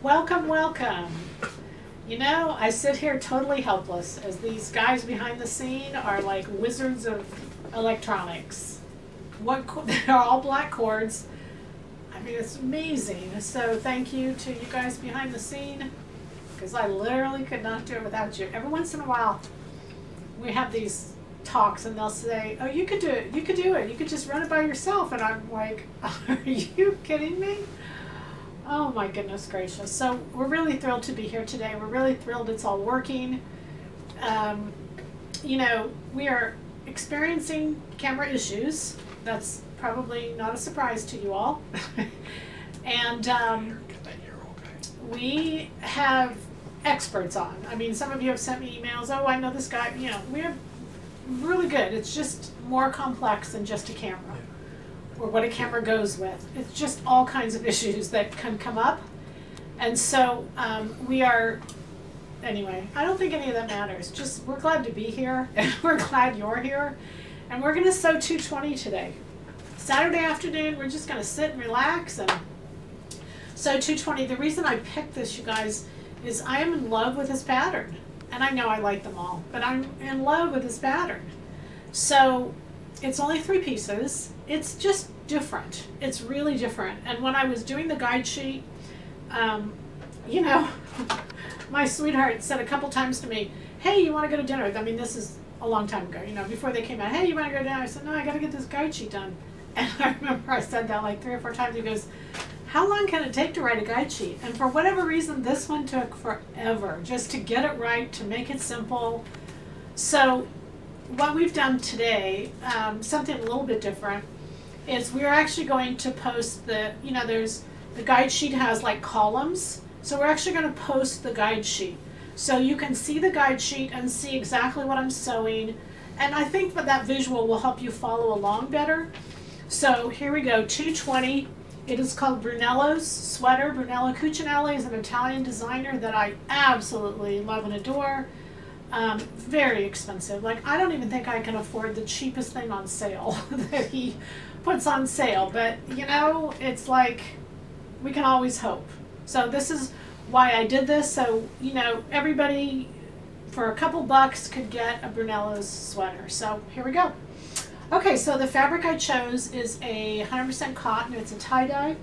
Welcome, welcome. You know, I sit here totally helpless as these guys behind the scene are like wizards of electronics. They're all black cords. I mean, it's amazing. So thank you to you guys behind the scene, because I literally could not do it without you. Every once in a while, we have these talks and they'll say, oh, you could do it, you could do it, you could just run it by yourself. And I'm like, are you kidding me? Oh my goodness gracious. So we're really thrilled to be here today. We're really thrilled it's all working. You know, we are experiencing camera issues. That's probably not a surprise to you all. And we have experts on. I mean, some of you have sent me emails, oh, I know this guy, you know, we're really good. It's just more complex than just a camera. Or what a camera goes with. It's just all kinds of issues that can come up. And so we are, anyway, I don't think any of that matters. Just, we're glad to be here, and we're glad you're here. And we're gonna sew 220 today. Saturday afternoon, we're just gonna sit and relax and sew 220. The reason I picked this, you guys, is I am in love with this pattern. And I know I like them all, but I'm in love with this pattern. So it's only 3 pieces. It's just different. It's really different. And when I was doing the guide sheet, you know, my sweetheart said a couple times to me, hey, you want to go to dinner? I mean, this is a long time ago, you know, before they came out. Hey, you want to go to dinner? I said, no, I got to get this guide sheet done. And I remember I said that like 3 or 4 times. He goes, how long can it take to write a guide sheet? And for whatever reason, this one took forever just to get it right, to make it simple. So what we've done today, something a little bit different, is we're actually going to post the, you know, there's, the guide sheet has like columns. So we're actually going to post the guide sheet. So you can see the guide sheet and see exactly what I'm sewing. And I think that visual will help you follow along better. So here we go, 220. It is called Brunello's sweater. Brunello Cucinelli is an Italian designer that I absolutely love and adore. Very expensive. Like, I don't even think I can afford the cheapest thing on sale that he puts on sale. But, you know, it's like, we can always hope. So this is why I did this. So, you know, everybody for a couple bucks could get a Brunello's sweater. So here we go. Okay, so the fabric I chose is a 100% cotton. It's a tie-dye.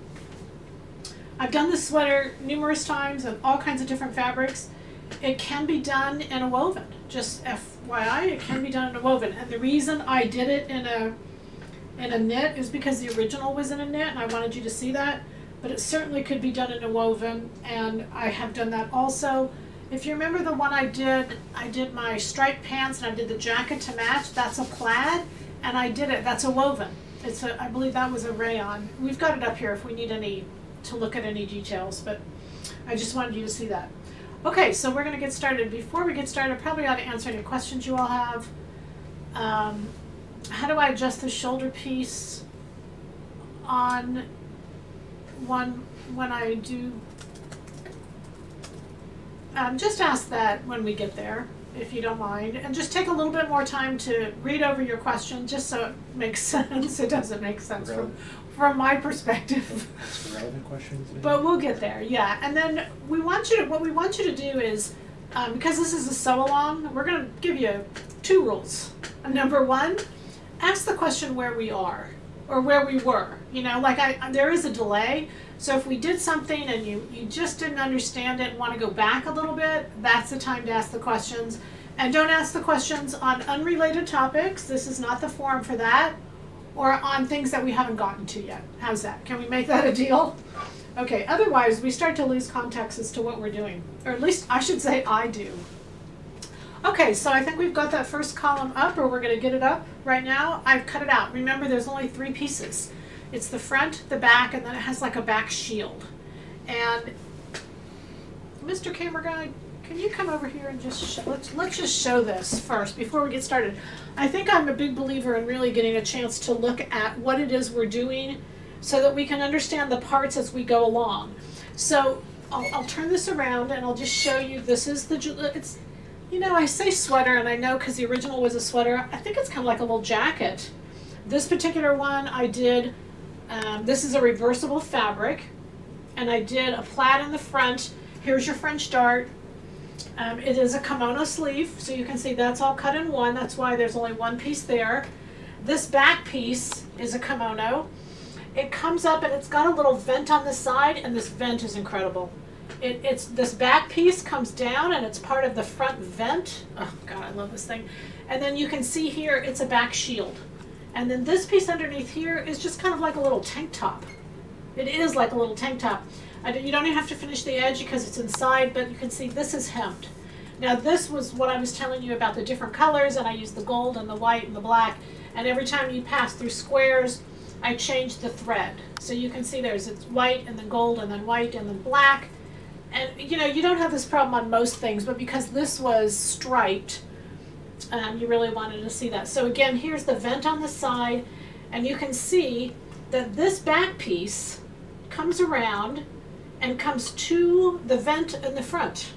I've done this sweater numerous times in all kinds of different fabrics. It can be done in a woven. Just FYI, it can be done in a woven. And the reason I did it in a knit is because the original was in a knit, and I wanted you to see that. But it certainly could be done in a woven, and I have done that also. If you remember the one I did my striped pants and I did the jacket to match. That's a plaid. And I did it, that's a woven. I believe that was a rayon. We've got it up here if we need to look at any details, but I just wanted you to see that. Okay, so we're gonna get started. Before we get started, I probably ought to answer any questions you all have. How do I adjust the shoulder piece on one when I do? Just ask that when we get there, if you don't mind, and just take a little bit more time to read over your question, just so it makes sense. It doesn't make sense from my perspective. Ask relevant questions. Maybe? But we'll get there, yeah. And then what we want you to do is, because this is a sew along, we're going to give you 2 rules. Number 1, ask the question where we are or where we were. You know, like there is a delay. So if we did something and you just didn't understand it and want to go back a little bit, that's the time to ask the questions. And don't ask the questions on unrelated topics. This is not the forum for that. Or on things that we haven't gotten to yet. How's that? Can we make that a deal? Okay, otherwise we start to lose context as to what we're doing. Or at least I should say I do. Okay, so I think we've got that first column up, or we're going to get it up right now. I've cut it out. Remember, there's only 3 pieces. It's the front, the back, and then it has like a back shield. And Mr. Camera Guy, can you come over here and just let's just show this first before we get started. I think I'm a big believer in really getting a chance to look at what it is we're doing so that we can understand the parts as we go along. So I'll turn this around and I'll just show you. This is it's, you know, I say sweater, and I know because the original was a sweater. I think it's kind of like a little jacket. This particular one I did, this is a reversible fabric. and I did a plaid in the front. Here's your French dart. It is a kimono sleeve, so you can see that's all cut in one. That's why there's only one piece there. This back piece is a kimono. It comes up and it's got a little vent on the side, and this vent is incredible. It's this back piece comes down and it's part of the front vent. Oh God, I love this thing. And then you can see here it's a back shield. And then this piece underneath here is just kind of like a little tank top. It is like a little tank top. You don't even have to finish the edge because it's inside, but you can see this is hemmed. Now this was what I was telling you about the different colors, and I used the gold and the white and the black, and every time you pass through squares, I changed the thread. So you can see it's white and then gold and then white and then black. And you know, you don't have this problem on most things, but because this was striped, you really wanted to see that. So again, here's the vent on the side, and you can see that this back piece comes around and comes to the vent in the front.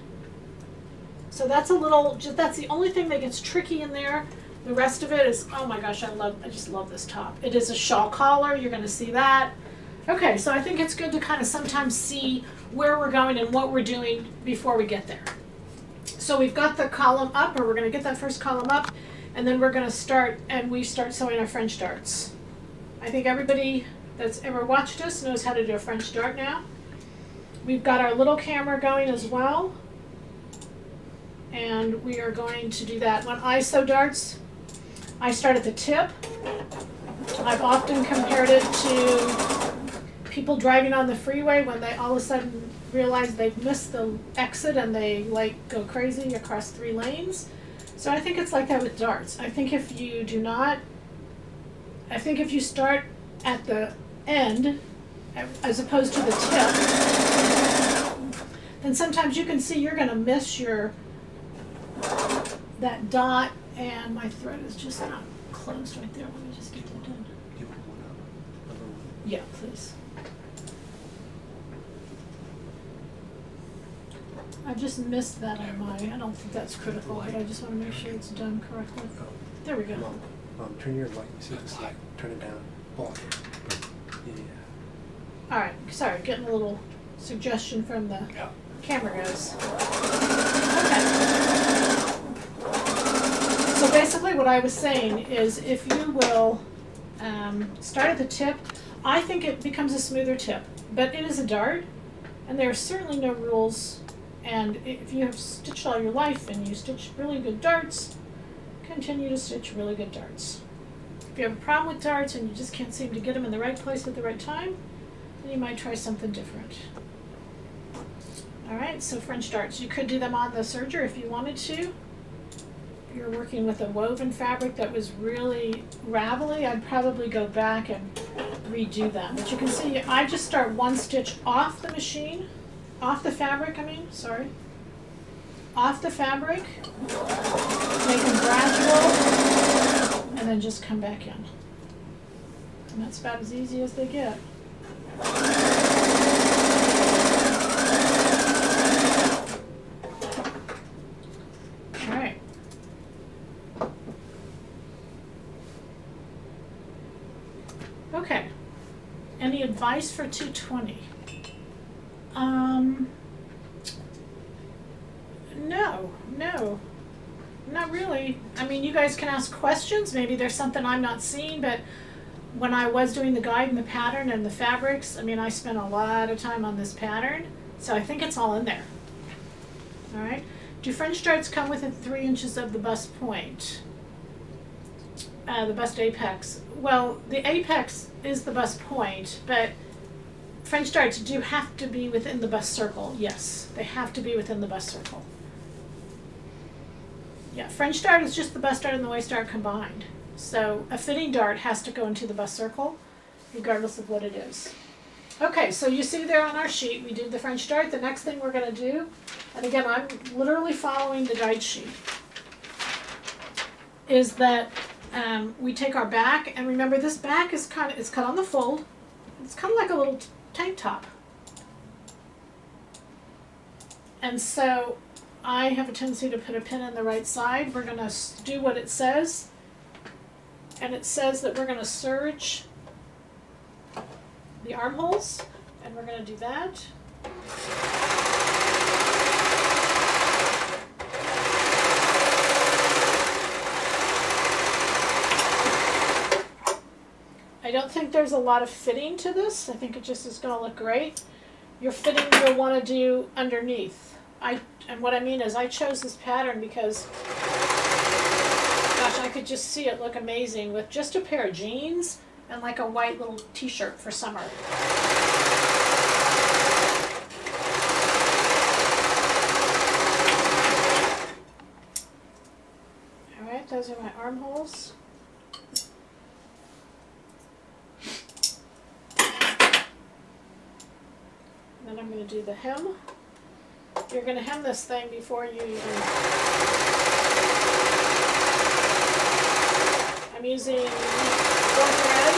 So that's that's the only thing that gets tricky in there. The rest of it is, oh my gosh, I just love this top. It is a shawl collar, you're gonna see that. Okay, so I think it's good to kind of sometimes see where we're going and what we're doing before we get there. So we've got the column up, or we're gonna get that first column up, and then we're gonna start sewing our French darts. I think everybody that's ever watched us knows how to do a French dart now. We've got our little camera going as well, and we are going to do that. When I sew darts, I start at the tip. I've often compared it to people driving on the freeway when they all of a sudden realize they've missed the exit and they like go crazy across 3 lanes. So I think it's like that with darts. I think if you start at the end as opposed to the tip, then sometimes you can see you're going to miss that dot, and my thread is just not closed right there. Let me just get that done. You want one up? Number one? Yeah, please. I just missed that on my, I don't think that's critical, but I just want to make sure it's done correctly. There we go. Turn your light. You see this light? Turn it down. Block it. Yeah. All right, sorry, getting a little suggestion from the camera guys. Okay. So basically what I was saying is if you will start at the tip, I think it becomes a smoother tip, but it is a dart, and there are certainly no rules, and if you have stitched all your life and you stitch really good darts, continue to stitch really good darts. If you have a problem with darts and you just can't seem to get them in the right place at the right time, then you might try something different. Alright, so French darts. You could do them on the serger if you wanted to. If you're working with a woven fabric that was really ravelly, I'd probably go back and redo them. But you can see I just start one stitch off the machine, off the fabric, off the fabric, make them gradual, and then just come back in. And that's about as easy as they get. Alright. Okay. Any advice for 220? No, not really. I mean, you guys can ask questions. Maybe there's something I'm not seeing, but when I was doing the guide and the pattern and the fabrics, I mean, I spent a lot of time on this pattern, so I think it's all in there. All right. Do French darts come within 3 inches of the bust point? The bust apex. Well, the apex is the bust point, but French darts do have to be within the bust circle. Yes, they have to be within the bust circle. Yeah, French dart is just the bust dart and the waist dart combined. So a fitting dart has to go into the bust circle, regardless of what it is. Okay, so you see there on our sheet, we did the French dart. The next thing we're going to do, and again, I'm literally following the guide sheet, is that we take our back, and remember this back is it's cut on the fold. It's kind of like a little tank top. And so I have a tendency to put a pin in the right side. We're going to do what it says. And it says that we're going to serge the armholes. And we're going to do that. I don't think there's a lot of fitting to this. I think it just is going to look great. Your fitting you'll want to do underneath. And what I mean is I chose this pattern because, gosh, I could just see it look amazing with just a pair of jeans and like a white little t-shirt for summer. All right, those are my armholes. Then I'm going to do the hem. You're going to hem this thing before you even... I'm using 4 thread.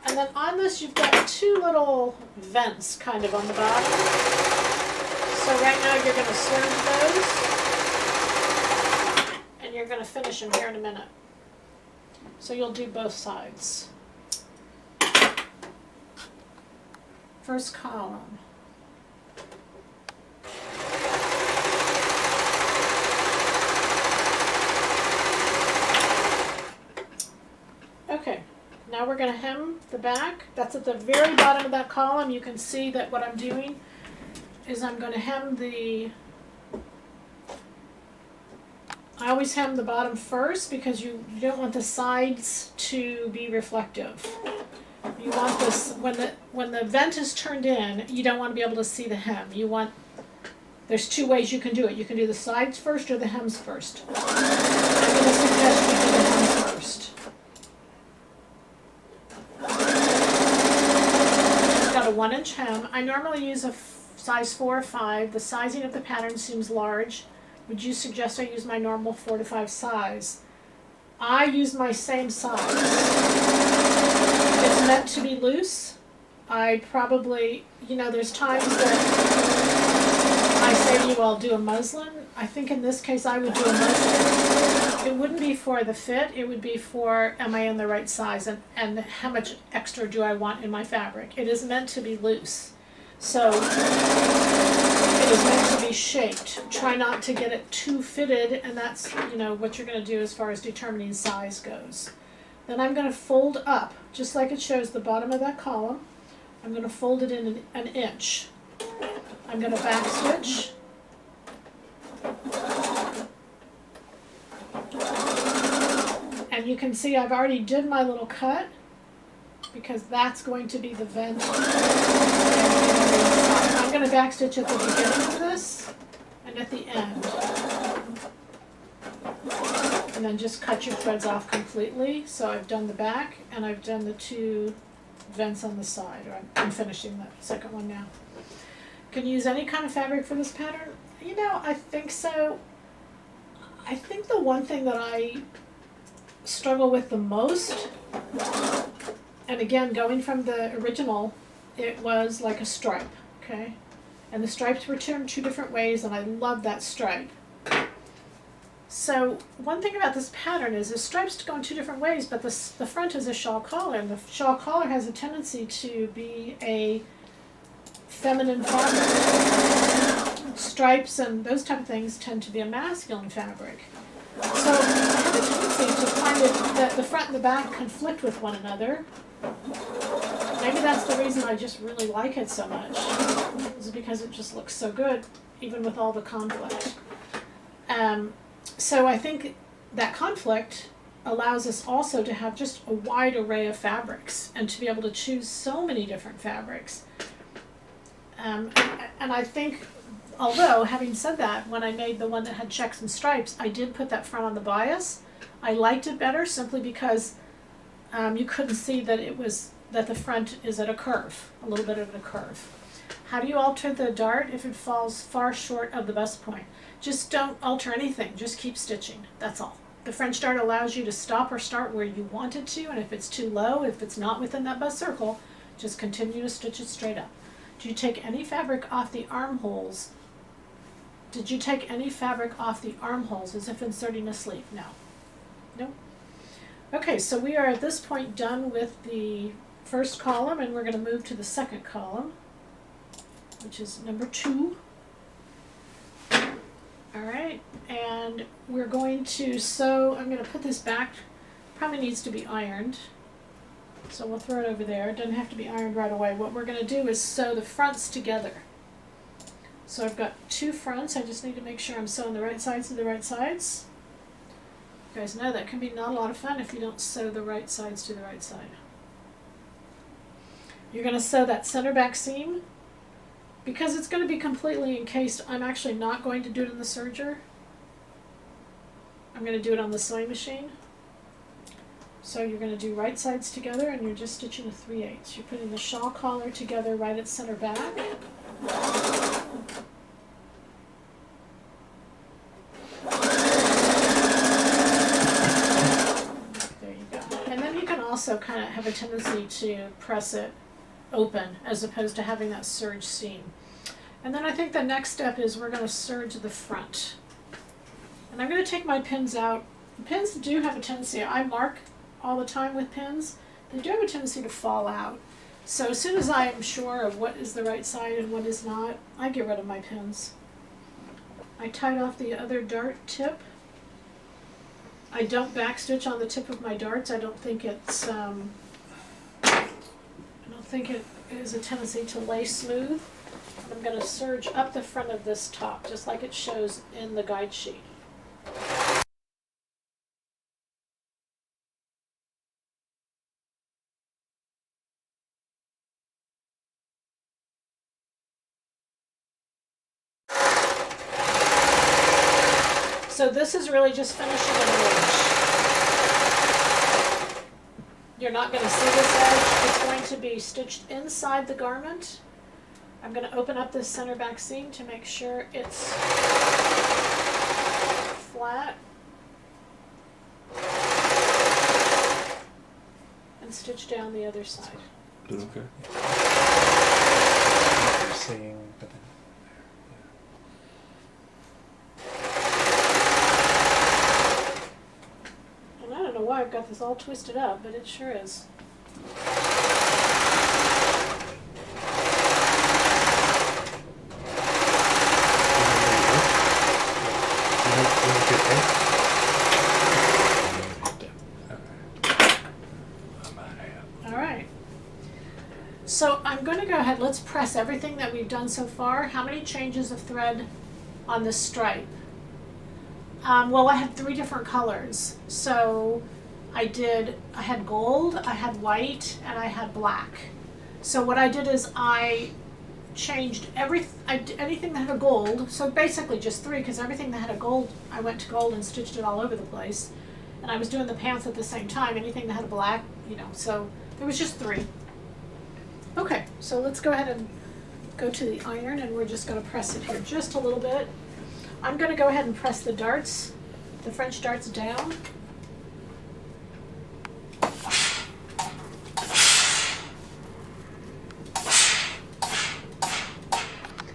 And then on this you've got 2 little vents kind of on the bottom. So right now you're going to serge those. And you're going to finish them here in a minute. So you'll do both sides. First column. Okay, now we're going to hem the back. That's at the very bottom of that column. You can see that what I'm doing is I'm going to hem the... I always hem the bottom first because you don't want the sides to be reflective. You want this, when the vent is turned in, you don't want to be able to see the hem. You want, there's 2 ways you can do it. You can do the sides first or the hems first. I'm going to suggest you do the hems first. I've got a 1-inch hem. I normally use a size 4 or 5. The sizing of the pattern seems large. Would you suggest I use my normal 4 to 5 size? I use my same size. It's meant to be loose. I probably, there's times that I say to you, I'll do a muslin. I think in this case I would do a muslin. It wouldn't be for the fit, it would be for, am I in the right size and how much extra do I want in my fabric. It is meant to be loose. So it is meant to be shaped. Try not to get it too fitted, and that's what you're going to do as far as determining size goes. Then I'm going to fold up, just like it shows the bottom of that column. I'm going to fold it in an inch. I'm going to back stitch. And you can see I've already did my little cut because that's going to be the vent. I'm going to backstitch at the beginning of this and at the end. And then just cut your threads off completely. So I've done the back and I've done the 2 vents on the side. Or I'm finishing the second one now. Can you use any kind of fabric for this pattern? I think so. I think the one thing that I struggle with the most, and again, going from the original, it was like a stripe, okay? And the stripes were turned 2 different ways, and I love that stripe. So one thing about this pattern is the stripes go in 2 different ways, but the front is a shawl collar, and the shawl collar has a tendency to be a feminine fabric. Stripes and those type of things tend to be a masculine fabric. So I have a tendency to find that the front and the back conflict with one another. Maybe that's the reason I just really like it so much, is because it just looks so good, even with all the conflict. So I think that conflict allows us also to have just a wide array of fabrics and to be able to choose so many different fabrics. And I think, although having said that, when I made the one that had checks and stripes, I did put that front on the bias. I liked it better simply because you couldn't see that that the front is at a curve, a little bit of a curve. How do you alter the dart if it falls far short of the bust point? Just don't alter anything, just keep stitching, that's all. The French dart allows you to stop or start where you want it to, and if it's too low, if it's not within that bust circle, just continue to stitch it straight up. Do you take any fabric off the armholes? Did you take any fabric off the armholes as if inserting a sleeve? No. No? Okay, so we are at this point done with the first column, and we're going to move to the second column, which is number 2. All right, and we're going to sew. I'm going to put this back. Probably needs to be ironed, so we'll throw it over there. It doesn't have to be ironed right away. What we're going to do is sew the fronts together. So I've got 2 fronts. I just need to make sure I'm sewing the right sides to the right sides. You guys know that can be not a lot of fun if you don't sew the right sides to the right side. You're going to sew that center back seam. Because it's going to be completely encased, I'm actually not going to do it in the serger. I'm going to do it on the sewing machine. So you're going to do right sides together, and you're just stitching a 3/8. You're putting the shawl collar together right at center back. There you go. And then you can also kind of have a tendency to press it open as opposed to having that serge seam. And then I think the next step is we're going to serge the front. And I'm going to take my pins out. Pins do have a tendency, I mark all the time with pins, they do have a tendency to fall out. So as soon as I am sure of what is the right side and what is not, I get rid of my pins. I tied off the other dart tip. I don't backstitch on the tip of my darts. I don't think it's it is a tendency to lay smooth. I'm going to serge up the front of this top, just like it shows in the guide sheet. So this is really just finishing an edge. You're not going to see this edge. It's going to be stitched inside the garment. I'm going to open up this center back seam to make sure it's flat. And stitch down the other side. Okay. Seeing, but then And I don't know why I've got this all twisted up, but it sure is. So I'm going to go ahead, let's press everything that we've done so far. How many changes of thread on this stripe? Well, I had 3 different colors. So I had gold, I had white, and I had black. So what I did is I changed anything that had a gold, so basically just 3, because everything that had a gold, I went to gold and stitched it all over the place. And I was doing the pants at the same time, anything that had a black, so there was just 3. Okay, so let's go ahead and go to the iron, and we're just going to press it here just a little bit. I'm going to go ahead and press the darts, the French darts down.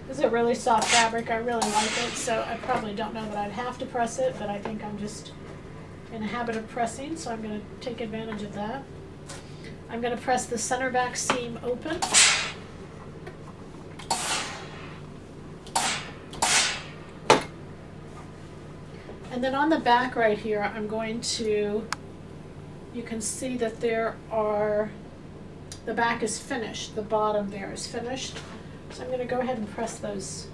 This is a really soft fabric. I really like it, so I probably don't know that I'd have to press it, but I think I'm just in a habit of pressing, so I'm going to take advantage of that. I'm going to press the center back seam open. And then on the back right here, I'm going to, you can see that the back is finished. The bottom there is finished. So I'm going to go ahead and press those.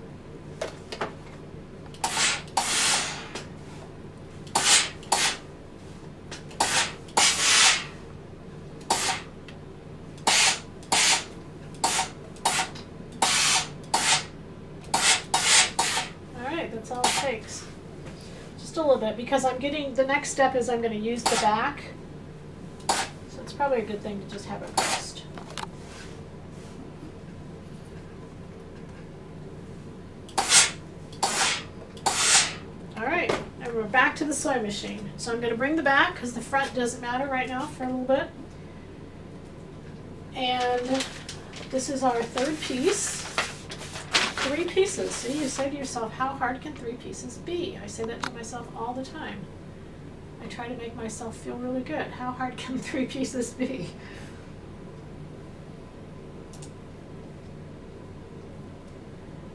That's all it takes. Just a little bit, because the next step is I'm going to use the back. So it's probably a good thing to just have it pressed. Alright, and we're back to the sewing machine. So I'm going to bring the back, because the front doesn't matter right now for a little bit. And this is our 3rd piece. 3 pieces. See, you say to yourself, how hard can 3 pieces be? I say that to myself all the time. I try to make myself feel really good. How hard can 3 pieces be?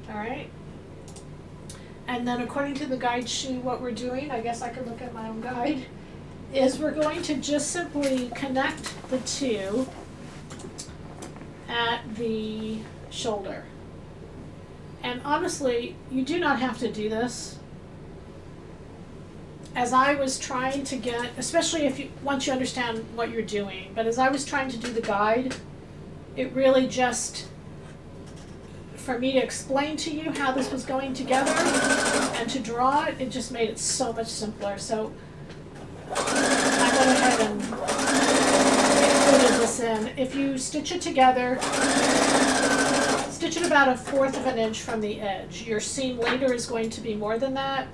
All right. And then according to the guide sheet, what we're doing, I guess I could look at my own guide, is we're going to just simply connect the 2 at the shoulder. And honestly, you do not have to do this. As I was trying to get, especially once you understand what you're doing, but as I was trying to do the guide, it really just, for me to explain to you how this was going together and to draw it, it just made it so much simpler. So I went ahead and included this in. If you stitch it together, stitch it about 1/4 of an inch from the edge. Your seam later is going to be more than that.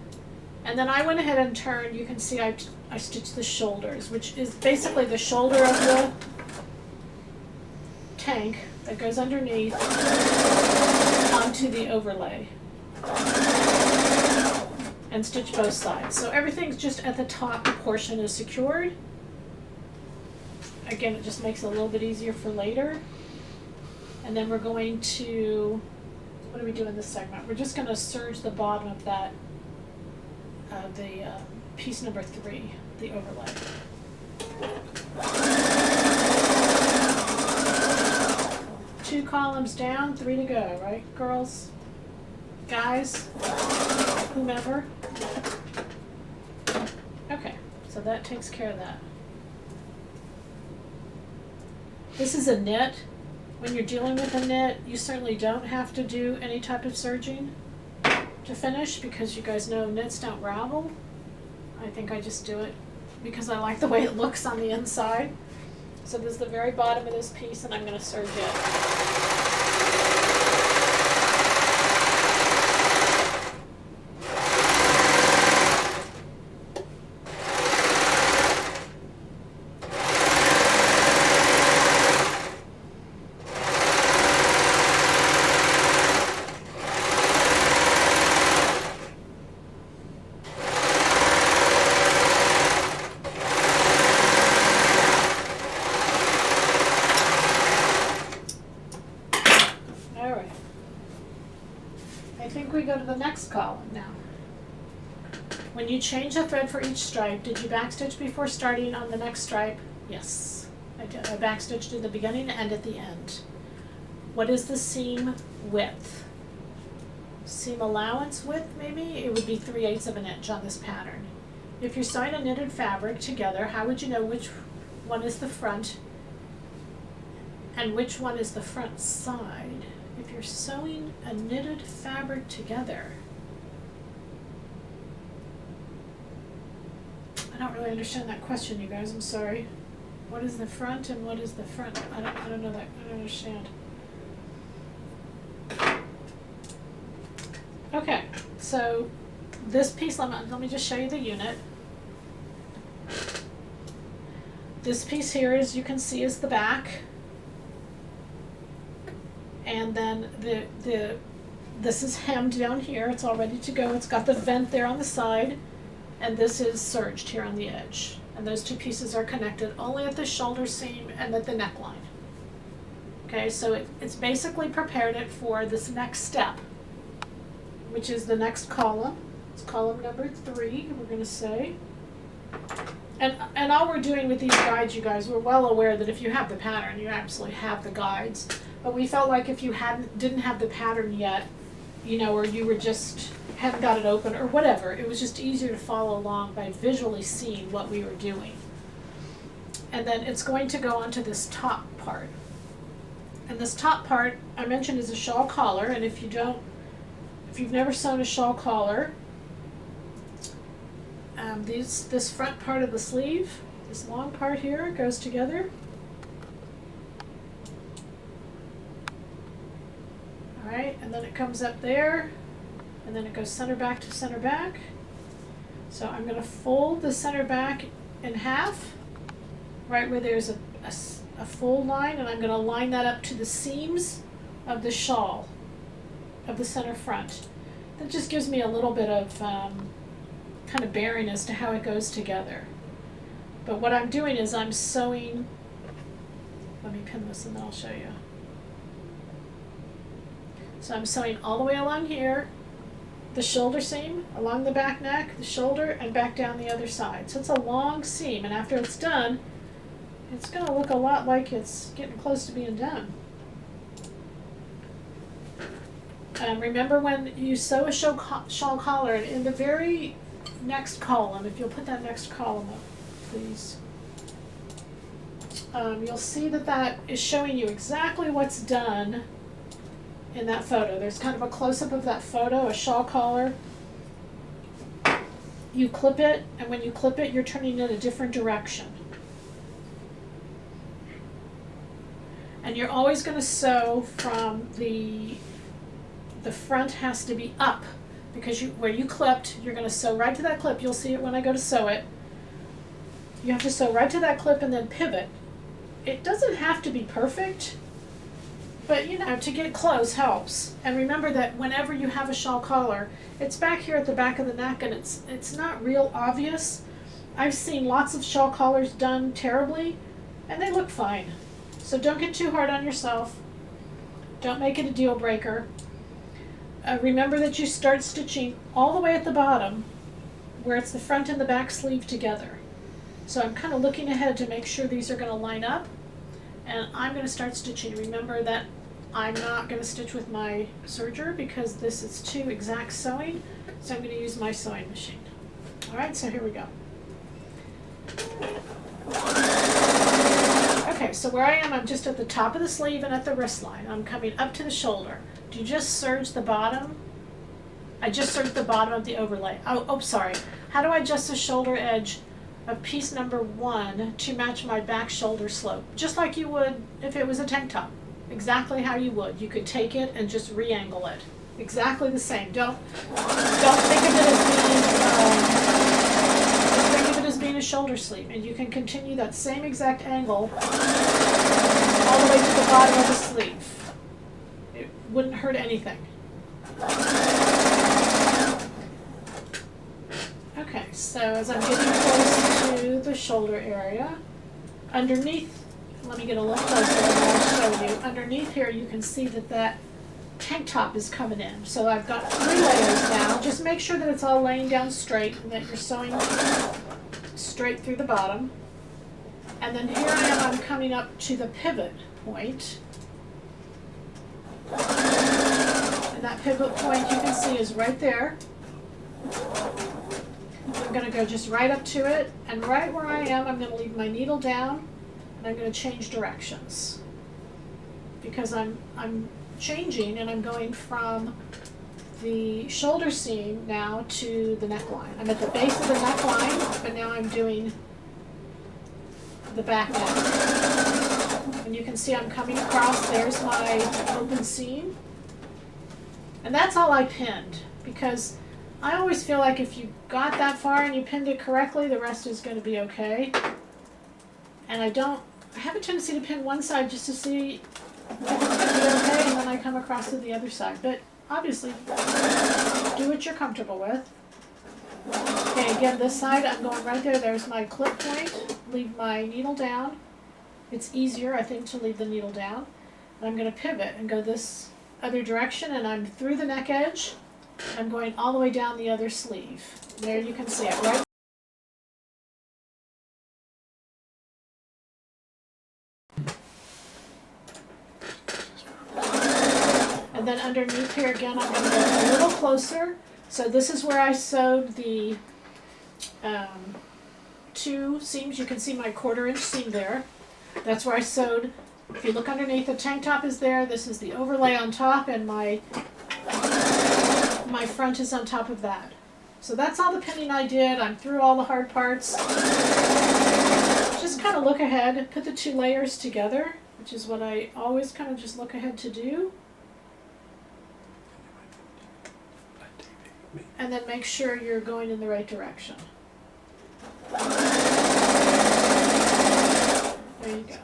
And then I went ahead and turned, you can see I stitched the shoulders, which is basically the shoulder of the tank that goes underneath onto the overlay. And stitch both sides. So everything's just at the top portion is secured. Again, it just makes it a little bit easier for later. And then we're going to, what do we do in this segment? We're just going to serge the bottom of that, piece number 3, the overlay. Two columns down, 3 to go, right, girls? Guys? Whomever? Okay, so that takes care of that. This is a knit. When you're dealing with a knit, you certainly don't have to do any type of serging to finish, because you guys know knits don't ravel. I think I just do it because I like the way it looks on the inside. So this is the very bottom of this piece, and I'm going to serge it. Go to the next column now. When you change the thread for each stripe, did you backstitch before starting on the next stripe? Yes, I did. I backstitched at the beginning and at the end. What is the seam width? Seam allowance width, maybe? It would be 3/8 of an inch on this pattern. If you're sewing a knitted fabric together, how would you know which one is the front and which one is the front side? If you're sewing a knitted fabric together, I don't really understand that question, you guys. I'm sorry. What is the front and what is the front? I don't know that. I don't understand. Okay, so this piece, let me just show you the unit. This piece here, as you can see, is the back. And then this is hemmed down here. It's all ready to go. It's got the vent there on the side, and this is serged here on the edge. And those 2 pieces are connected only at the shoulder seam and at the neckline. Okay, so it's basically prepared it for this next step, which is the next column. It's column number 3, we're going to say. And all we're doing with these guides, you guys, we're well aware that if you have the pattern, you absolutely have the guides. But we felt like if you didn't have the pattern yet, you know, or you were just hadn't got it open or whatever, it was just easier to follow along by visually seeing what we were doing. And then it's going to go onto this top part. And this top part I mentioned is a shawl collar, and if you've never sewn a shawl collar, this front part of the sleeve, this long part here, goes together. Alright, and then it comes up there, and then it goes center back to center back. So I'm going to fold the center back in half, right where there's a fold line, and I'm going to line that up to the seams of the shawl, of the center front. That just gives me a little bit of kind of bearing as to how it goes together. But what I'm doing is I'm sewing, let me pin this and then I'll show you. So I'm sewing all the way along here, the shoulder seam, along the back neck, the shoulder, and back down the other side. So it's a long seam, and after it's done, it's going to look a lot like it's getting close to being done. Remember when you sew a shawl collar, in the very next column, if you'll put that next column up, please, you'll see that that is showing you exactly what's done in that photo. There's kind of a close-up of that photo, a shawl collar. You clip it, and when you clip it, you're turning it a different direction. And you're always going to sew from the front has to be up, because where you clipped, you're going to sew right to that clip. You'll see it when I go to sew it. You have to sew right to that clip and then pivot. It doesn't have to be perfect, but you know, to get close helps. And remember that whenever you have a shawl collar, it's back here at the back of the neck, and it's not real obvious. I've seen lots of shawl collars done terribly, and they look fine. So don't get too hard on yourself. Don't make it a deal breaker. Remember that you start stitching all the way at the bottom where it's the front and the back sleeve together. So I'm kind of looking ahead to make sure these are going to line up, and I'm going to start stitching. Remember that I'm not going to stitch with my serger because this is too exact sewing, so I'm going to use my sewing machine. Alright, so here we go. Okay, so where I am, I'm just at the top of the sleeve and at the wrist line. I'm coming up to the shoulder. Do you just serge the bottom? I just serged the bottom of the overlay. Oh, sorry. How do I adjust the shoulder edge of piece number 1 to match my back shoulder slope? Just like you would if it was a tank top. Exactly how you would. You could take it and just re-angle it. Exactly the same. Don't think of it as being a shoulder sleeve, and you can continue that same exact angle all the way to the bottom of the sleeve. It wouldn't hurt anything. Okay, so as I'm getting close to the shoulder area, underneath, let me get a little closer and I'll show you. Underneath here you can see that tank top is coming in. So I've got 3 layers now. Just make sure that it's all laying down straight and that you're sewing straight through the bottom. And then here I am, I'm coming up to the pivot point. And that pivot point you can see is right there. I'm going to go just right up to it, and right where I am, I'm going to leave my needle down, and I'm going to change directions. Because I'm changing, and I'm going from the shoulder seam now to the neckline. I'm at the base of the neckline, but now I'm doing the back neck. And you can see I'm coming across, there's my open seam. And that's all I pinned, because I always feel like if you got that far and you pinned it correctly, the rest is going to be okay. And I have a tendency to pin one side just to see if it's going to be okay, and then I come across to the other side. But obviously, do what you're comfortable with. Okay, again, this side, I'm going right there. There's my clip point. Leave my needle down. It's easier, I think, to leave the needle down. And I'm going to pivot and go this other direction, and I'm through the neck edge. I'm going all the way down the other sleeve. There you can see it, right? And then underneath here again, I'm going to go a little closer. So this is where I sewed the 2 seams. You can see my 1/4-inch seam there. That's where I sewed. If you look underneath, the tank top is there. This is the overlay on top, and my front is on top of that. So that's all the pinning I did. I'm through all the hard parts. Just kind of look ahead, put the 2 layers together, which is what I always kind of just look ahead to do. And then make sure you're going in the right direction. There you go.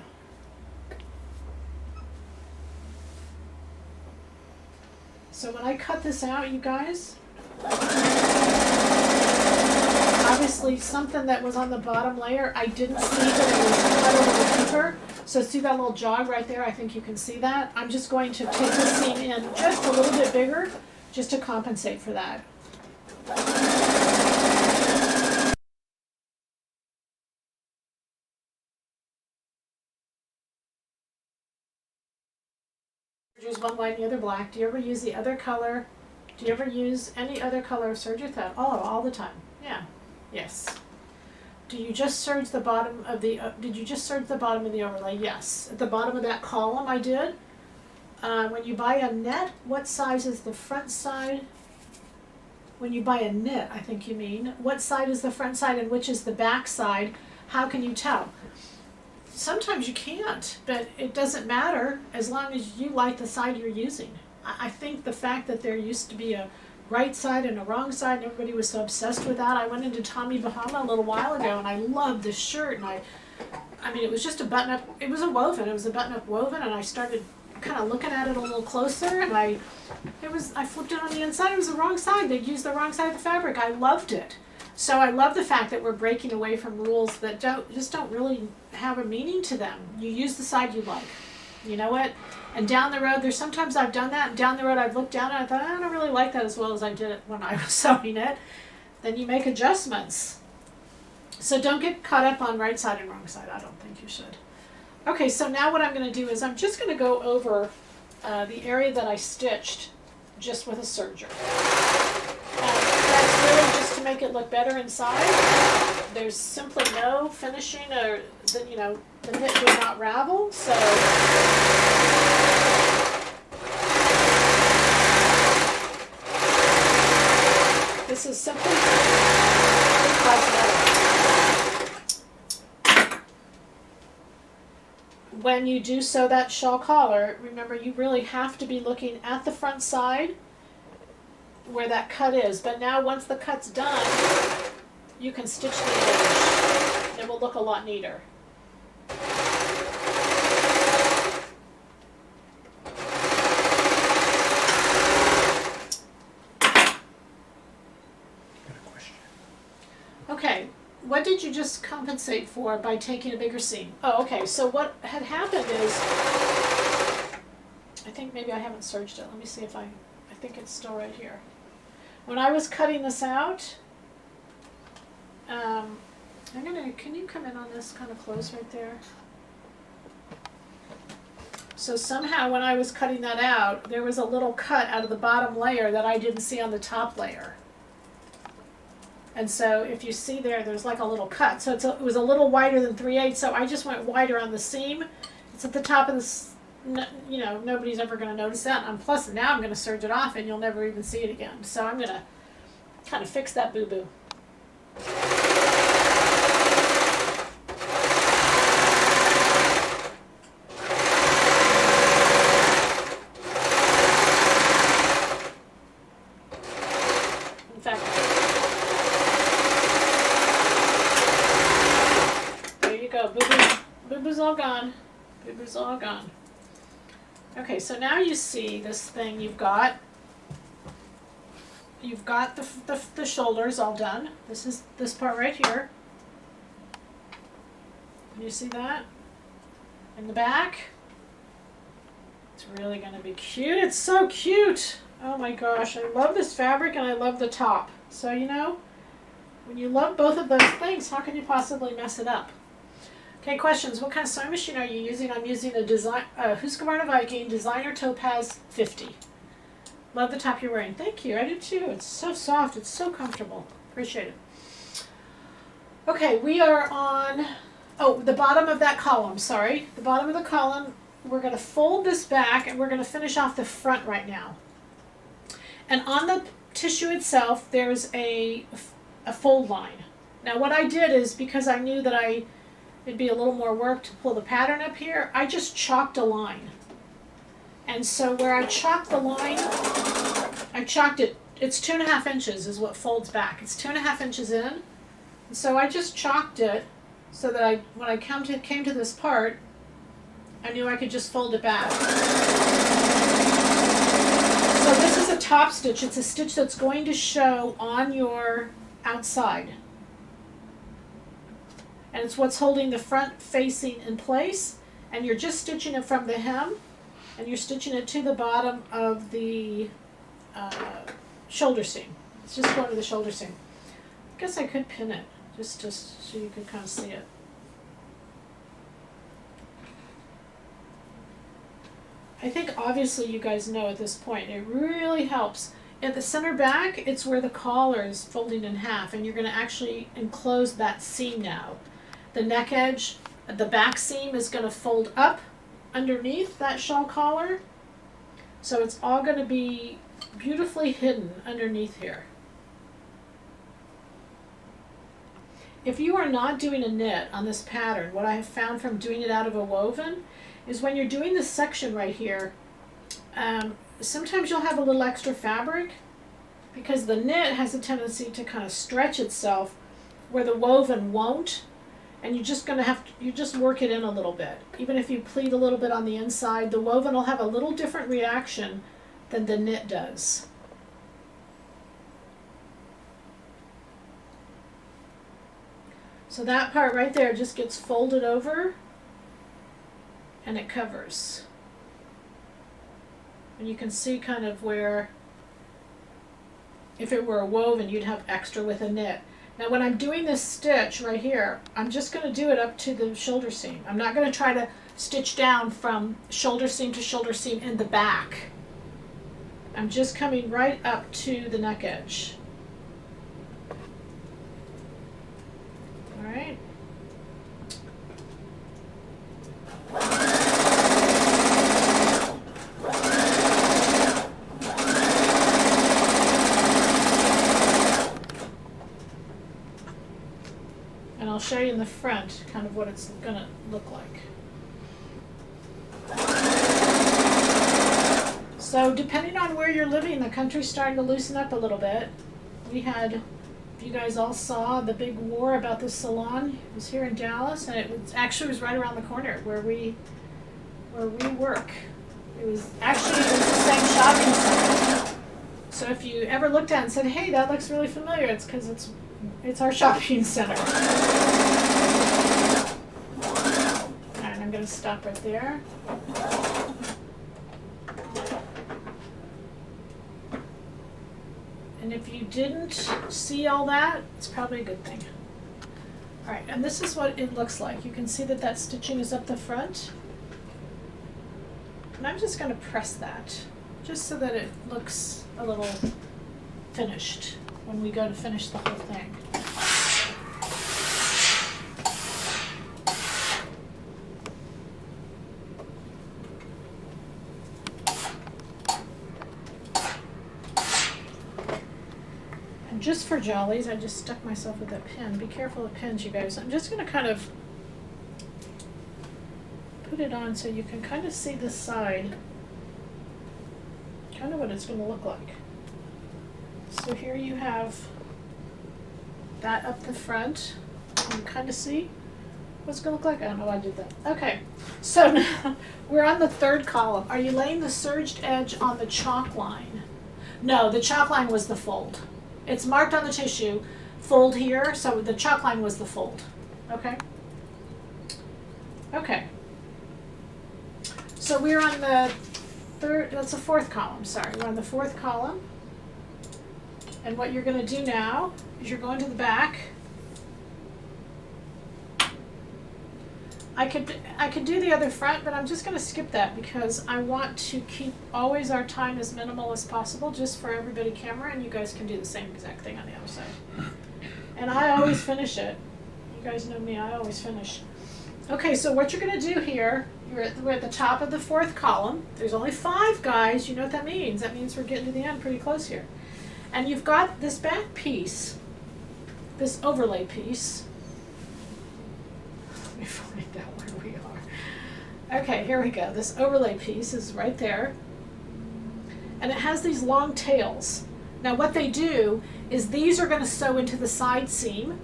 So when I cut this out, you guys, I obviously something that was on the bottom layer, I didn't see that it was cut a little deeper. So see that little jog right there? I think you can see that. I'm just going to take the seam in just a little bit bigger, just to compensate for that. There's one white and the other black. Do you ever use the other color? Do you ever use any other color of serge with that? Oh, all the time. Yeah. Yes. Do you just serge the bottom of the? Did you just serge the bottom of the overlay? Yes. At the bottom of that column, I did. When you buy a net, what size is the front side? When you buy a knit, I think you mean. What side is the front side and which is the back side? How can you tell? Sometimes you can't, but it doesn't matter as long as you like the side you're using. I think the fact that there used to be a right side and a wrong side and everybody was so obsessed with that. I went into Tommy Bahama a little while ago and I loved this shirt, and I mean it was just a button up, it was a woven, it was a button up woven, and I started kind of looking at it a little closer, and I flipped it on the inside, it was the wrong side. They'd used the wrong side of the fabric. I loved it. So I love the fact that we're breaking away from rules that don't really have a meaning to them. You use the side you like. You know what? And down the road, there's sometimes I've done that, and down the road I've looked down and I thought, I don't really like that as well as I did it when I was sewing it. Then you make adjustments. So don't get caught up on right side and wrong side. I don't think you should. Okay, so now what I'm going to do is I'm just going to go over the area that I stitched just with a serger. That's really just to make it look better inside. There's simply no finishing, or the knit did not ravel, so this is simply cosmetic. When you do sew that shawl collar, remember you really have to be looking at the front side where that cut is. But now once the cut's done, you can stitch the edge. It will look a lot neater. Okay, what did you just compensate for by taking a bigger seam? Oh, okay, so what had happened is, I think maybe I haven't serged it. Let me see if I think it's still right here. When I was cutting this out, can you come in on this kind of close right there? So somehow when I was cutting that out, there was a little cut out of the bottom layer that I didn't see on the top layer. And so if you see there's like a little cut. So it was a little wider than 3/8, so I just went wider on the seam. It's at the top of this, nobody's ever going to notice that. And plus now I'm going to serge it off and you'll never even see it again. So I'm going to kind of fix that boo-boo. In fact, there you go. Boo-boo's all gone. Boo-boo's all gone. Okay, so now you see this thing you've got the shoulders all done. This is this part right here. You see that? In the back. It's really going to be cute. It's so cute. Oh my gosh, I love this fabric and I love the top. So, when you love both of those things, how can you possibly mess it up? Okay, questions. What kind of sewing machine are you using? I'm using a Husqvarna Viking Designer Topaz 50. Love the top you're wearing. Thank you. I do too. It's so soft. It's so comfortable. Appreciate it. Okay, we are on, the bottom of that column. Sorry. The bottom of the column. We're going to fold this back and we're going to finish off the front right now. And on the tissue itself, there's a fold line. Now what I did is, because I knew that it'd be a little more work to pull the pattern up here, I just chalked a line. And so where I chalked the line, I chalked it, it's 2.5 inches is what folds back. It's 2.5 inches in. And so I just chalked it so that when I came to this part, I knew I could just fold it back. So this is a top stitch. It's a stitch that's going to show on your outside. and it's what's holding the front facing in place, and you're just stitching it from the hem, and you're stitching it to the bottom of the shoulder seam. It's just going to the shoulder seam. I guess I could pin it, just so you could kind of see it. I think obviously you guys know at this point, it really helps. At the center back, it's where the collar is folding in half, and you're going to actually enclose that seam now. The neck edge, the back seam is going to fold up underneath that shawl collar, so it's all going to be beautifully hidden underneath here. If you are not doing a knit on this pattern, what I have found from doing it out of a woven is when you're doing this section right here, sometimes you'll have a little extra fabric because the knit has a tendency to kind of stretch itself where the woven won't, and you're just gonna have to, you just work it in a little bit. Even if you pleat a little bit on the inside, the woven will have a little different reaction than the knit does. So that part right there just gets folded over and it covers. And you can see kind of where, if it were a woven, you'd have extra with a knit. Now when I'm doing this stitch right here, I'm just going to do it up to the shoulder seam. I'm not going to try to stitch down from shoulder seam to shoulder seam in the back. I'm just coming right up to the neck edge. All right. And I'll show you in the front kind of what it's going to look like. So depending on where you're living, the country's starting to loosen up a little bit. We had, if you guys all saw the big war about this salon, it was here in Dallas, and it was right around the corner where we work. It was the same shopping center. So if you ever looked at it and said, hey, that looks really familiar, it's because it's our shopping center. Alright, I'm going to stop right there. And if you didn't see all that, it's probably a good thing. Alright, and this is what it looks like. You can see that that stitching is up the front. And I'm just going to press that, just so that it looks a little finished when we go to finish the whole thing. And just for jollies, I just stuck myself with that pin. Be careful of pins, you guys. I'm just going to kind of put it on so you can kind of see this side, kind of what it's going to look like. So here you have that up the front. You can kind of see what it's going to look like. I don't know why I did that. Okay, so now we're on the third column. Are you laying the serged edge on the chalk line? No, the chalk line was the fold. It's marked on the tissue, fold here, so the chalk line was the fold. Okay? Okay. So we're on the that's the fourth column, sorry. We're on the fourth column. And what you're going to do now is you're going to the back. I could do the other front, but I'm just going to skip that because I want to keep always our time as minimal as possible, just for everybody camera, and you guys can do the same exact thing on the other side. And I always finish it. You guys know me, I always finish. Okay, so what you're going to do here, we're at the top of the fourth column. There's only 5 guys. You know what that means. That means we're getting to the end pretty close here. And you've got this back piece, this overlay piece. Let me find out where we are. Okay, here we go. This overlay piece is right there. And it has these long tails. Now what they do is these are going to sew into the side seam,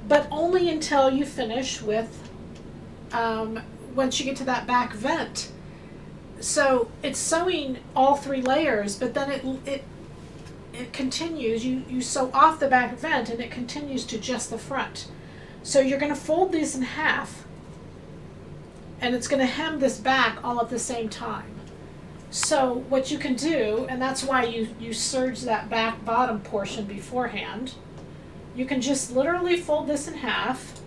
but only until you finish with once you get to that back vent. So it's sewing all 3 layers, but then it continues. You sew off the back vent and it continues to just the front. So you're going to fold these in half, and it's going to hem this back all at the same time. So what you can do, and that's why you serge that back bottom portion beforehand, you can just literally fold this in half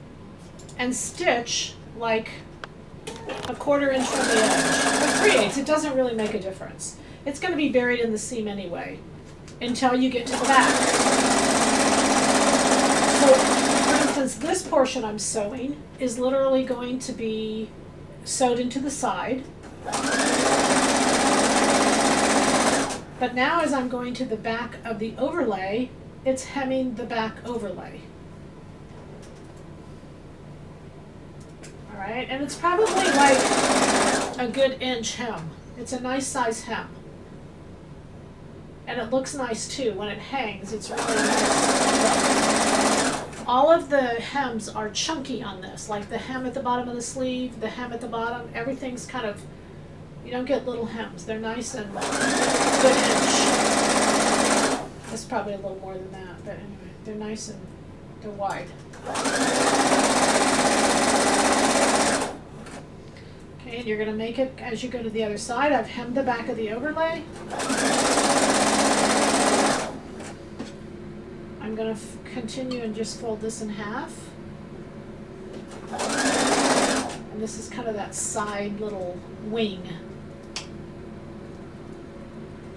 and stitch like a 1/4 inch from the edge, or 3/8. It doesn't really make a difference. It's going to be buried in the seam anyway until you get to the back. So, for instance, this portion I'm sewing is literally going to be sewed into the side. But now as I'm going to the back of the overlay, it's hemming the back overlay. All right, and it's probably like a good inch hem. It's a nice size hem. And it looks nice too. When it hangs, it's really nice. All of the hems are chunky on this, like the hem at the bottom of the sleeve, the hem at the bottom, everything's kind of, you don't get little hems. They're nice and good inch. It's probably a little more than that, but anyway, they're nice and they're wide. Okay, and you're going to make it as you go to the other side. I've hemmed the back of the overlay. I'm going to continue and just fold this in half. And this is kind of that side little wing.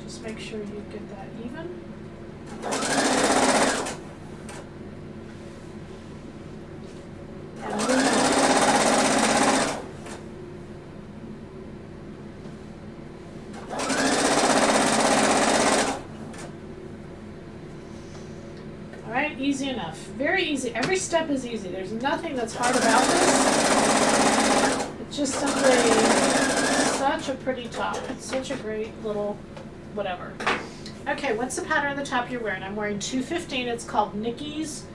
Just make sure you get that even. And move on. All right, easy enough. Very easy. Every step is easy. There's nothing that's hard about this. It's just simply such a pretty top. It's such a great little whatever. Okay, what's the pattern on the top you're wearing? I'm wearing 215. It's called Nikki's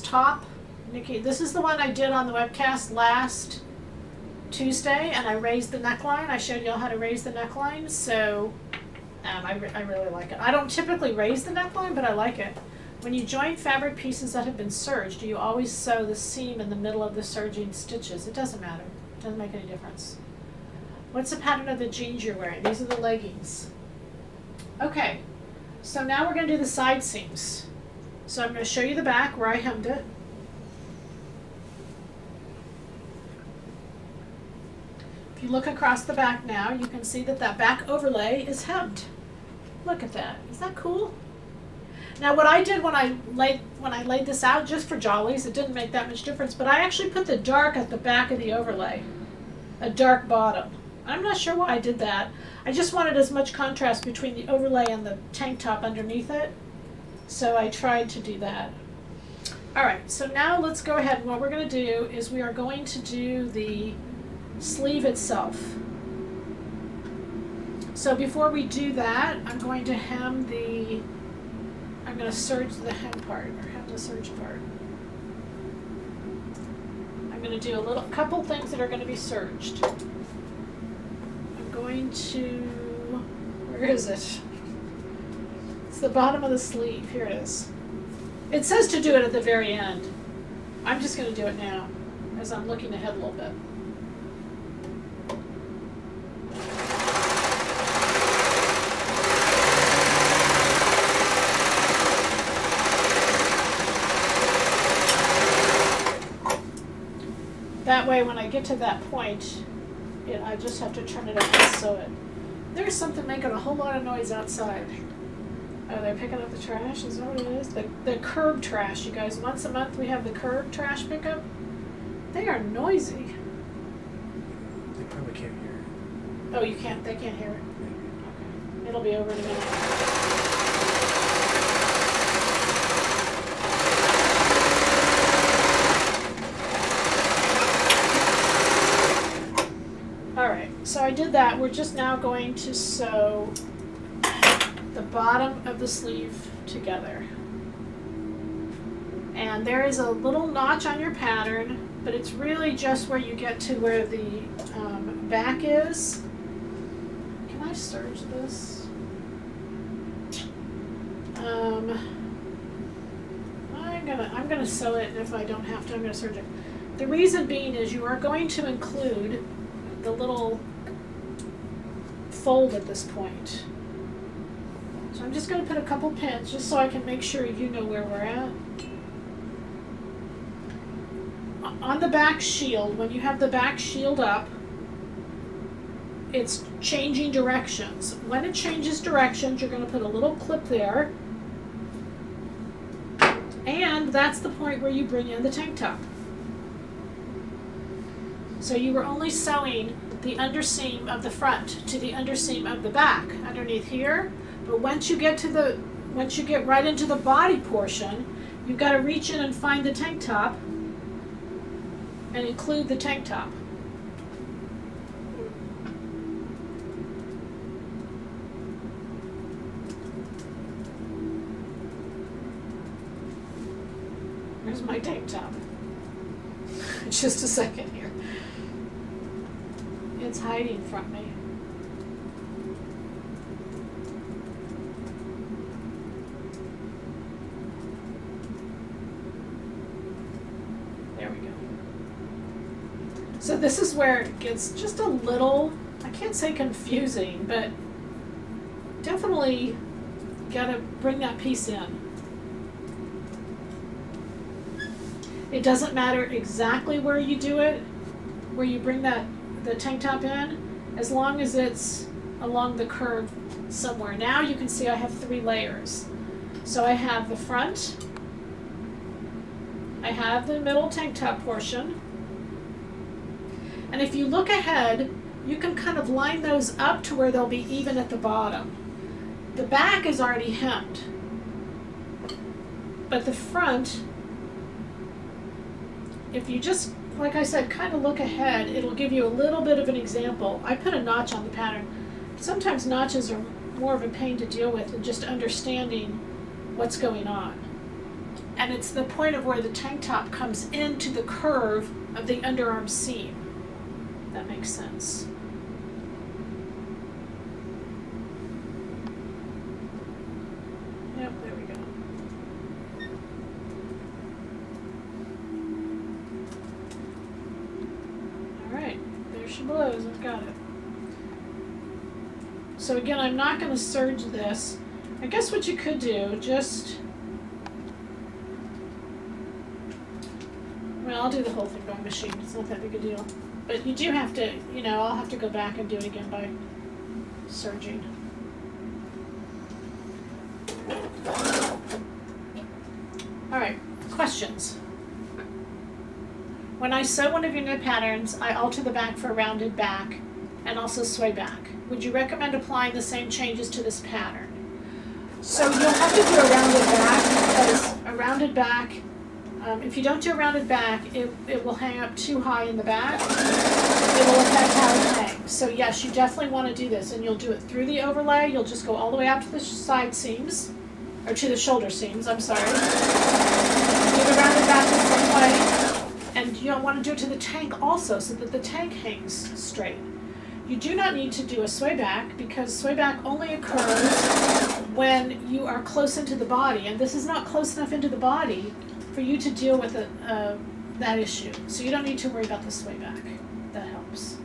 top. This is the one I did on the webcast last Tuesday, and I raised the neckline. I showed y'all how to raise the neckline, so I really like it. I don't typically raise the neckline, but I like it. When you join fabric pieces that have been serged, do you always sew the seam in the middle of the serging stitches? It doesn't matter. It doesn't make any difference. What's the pattern of the jeans you're wearing? These are the leggings. Okay, so now we're going to do the side seams. So I'm going to show you the back where I hemmed it. If you look across the back now, you can see that that back overlay is hemmed. Look at that. Is that cool? Now what I did when I laid this out, just for jollies, it didn't make that much difference, but I actually put the dark at the back of the overlay, a dark bottom. I'm not sure why I did that. I just wanted as much contrast between the overlay and the tank top underneath it, so I tried to do that. All right, so now let's go ahead, and what we're going to do is we are going to do the sleeve itself. So before we do that, I'm going to I'm going to serge the hem part, or hem the serge part. I'm going to do a couple things that are going to be serged. I'm going to, where is it? It's the bottom of the sleeve. Here it is. It says to do it at the very end. I'm just going to do it now, as I'm looking ahead a little bit. That way, when I get to that point, I just have to turn it up and sew it. There's something making a whole lot of noise outside. Oh, they're picking up the trash? Is that what it is? The curb trash, you guys. Once a month we have the curb trash pickup. They are noisy. They probably can't hear it. Oh, you can't? They can't hear it? Okay. It'll be over in a minute. So I did that. We're just now going to sew the bottom of the sleeve together. And there is a little notch on your pattern, but it's really just where you get to where the back is. Can I serge this? I'm I'm gonna sew it, and if I don't have to, I'm gonna serge it. The reason being is you are going to include the little fold at this point. So I'm just gonna put a couple pins just so I can make sure you know where we're at. On the back shield, when you have the back shield up, it's changing directions. When it changes directions, you're going to put a little clip there, and that's the point where you bring in the tank top. So you were only sewing the underseam of the front to the underseam of the back underneath here, but once you get right into the body portion, you've got to reach in and find the tank top and include the tank top. Here's my tank top. Just a second here. It's hiding from me. There we go. So this is where it gets just a little, I can't say confusing, but definitely gotta bring that piece in. It doesn't matter exactly where you do it, where you bring the tank top in, as long as it's along the curve somewhere. Now you can see I have 3 layers. So I have the front, I have the middle tank top portion, and if you look ahead, you can kind of line those up to where they'll be even at the bottom. The back is already hemmed, but the front, if you just, like I said, kind of look ahead, it'll give you a little bit of an example. I put a notch on the pattern. Sometimes notches are more of a pain to deal with than just understanding what's going on. And it's the point of where the tank top comes into the curve of the underarm seam. That makes sense. Yep, there we go. She blows, I've got it. So again, I'm not going to serge this. I guess what you could do, well, I'll do the whole thing by machine. It's not that big a deal. But you do have to, I'll have to go back and do it again by serging. All right, questions? When I sew one of your new patterns, I alter the back for a rounded back and also sway back. Would you recommend applying the same changes to this pattern? So you'll have to do a rounded back, because a rounded back, if you don't do a rounded back, it will hang up too high in the back. It will affect how it hangs. So yes, you definitely want to do this, and you'll do it through the overlay. You'll just go all the way out to the side seams, or to the shoulder seams, I'm sorry. Do the rounded back the same way. And you'll want to do it to the tank also, so that the tank hangs straight. You do not need to do a sway back, because sway back only occurs when you are close into the body, and this is not close enough into the body for you to deal with that issue. So you don't need to worry about the sway back. That helps.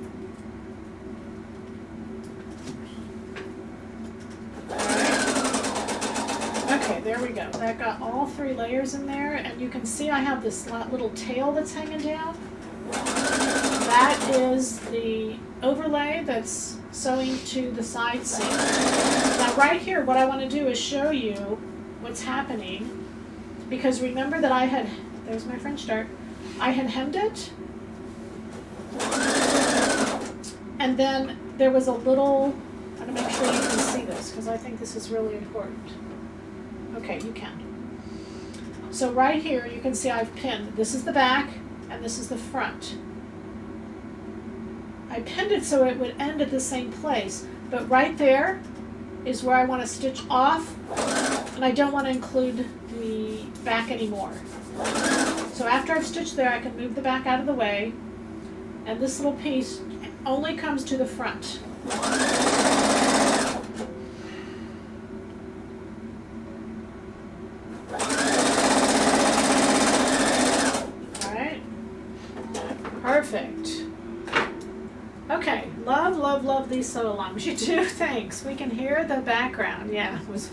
Okay, there we go. That got all 3 layers in there, and you can see I have this little tail that's hanging down. That is the overlay that's sewing to the side seam. Now right here, what I want to do is show you what's happening, because remember that there's my French dart, I had hemmed it, and then there was a little, I'm going to make sure you can see this, because I think this is really important. Okay, you can. So right here, you can see I've pinned. This is the back, and this is the front. I pinned it so it would end at the same place, but right there is where I want to stitch off, and I don't want to include the back anymore. So after I've stitched there, I can move the back out of the way, and this little piece only comes to the front. these sew alarms. You do? Thanks. We can hear the background. Yeah, it was.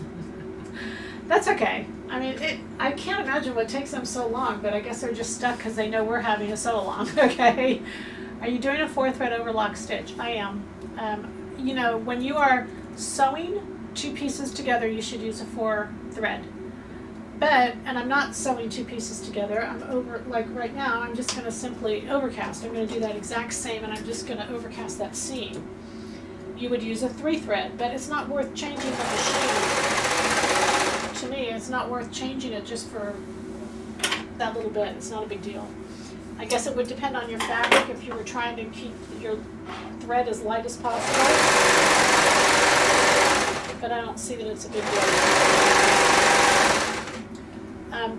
That's okay. I mean, I can't imagine what takes them so long, but I guess they're just stuck because they know we're having a sew along. Okay. Are you doing a 4-thread overlock stitch? I am. You know, when you are sewing 2 pieces together, you should use a 4-thread. But, and I'm not sewing 2 pieces together, I'm like right now, I'm just going to simply overcast. I'm going to do that exact same, and I'm just going to overcast that seam. You would use a 3-thread, but it's not worth changing the machine. To me, it's not worth changing it just for that little bit. It's not a big deal. I guess it would depend on your fabric if you were trying to keep your thread as light as possible. But I don't see that it's a big deal.